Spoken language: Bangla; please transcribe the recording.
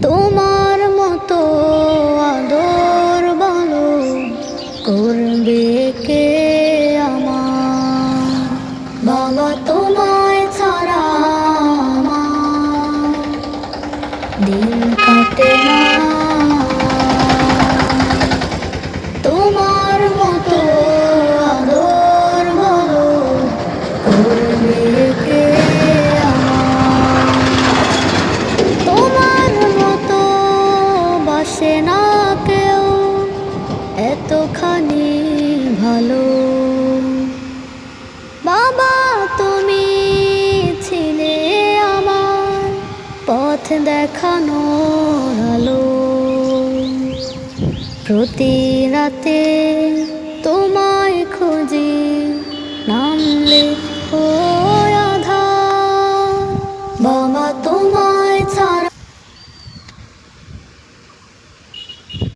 তোমার মতো আদর ভালো করবে কে আমার? বাবা তোমায় ছাড়া আমার দিন কাটে না। তোমার মতো আদর ভালো করবে কে আমার? তোমার মতো বাসে না কেউ এতখানি ভালো। বাবা তুমি ছিলে আমার পথ দেখানোর আলো। প্রতি রাতে